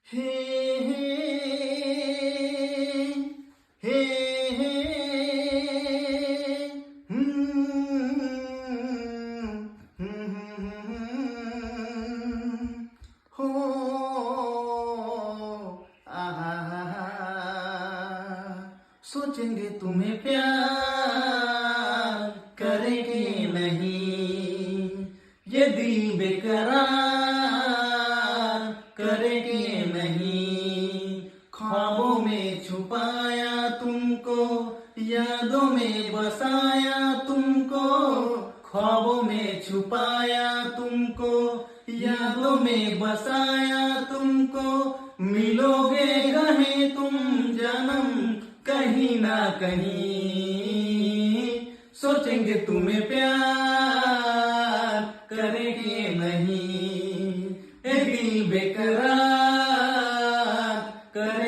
हे हे हे हे हो आहा सोचेंगे तुम्हें प्यार करेंगे नहीं ये दिल बेकरार करेंगे नहीं ख्वाबों में छुपाया तुमको यादों में बसाया तुमको ख्वाबों में छुपाया तुमको यादों में बसाया तुमको मिलोगे कहीं तुम जन्म कहीं ना कहीं सोचेंगे तुम्हें प्यार करेंगे नहीं ये दिल बेकरार करे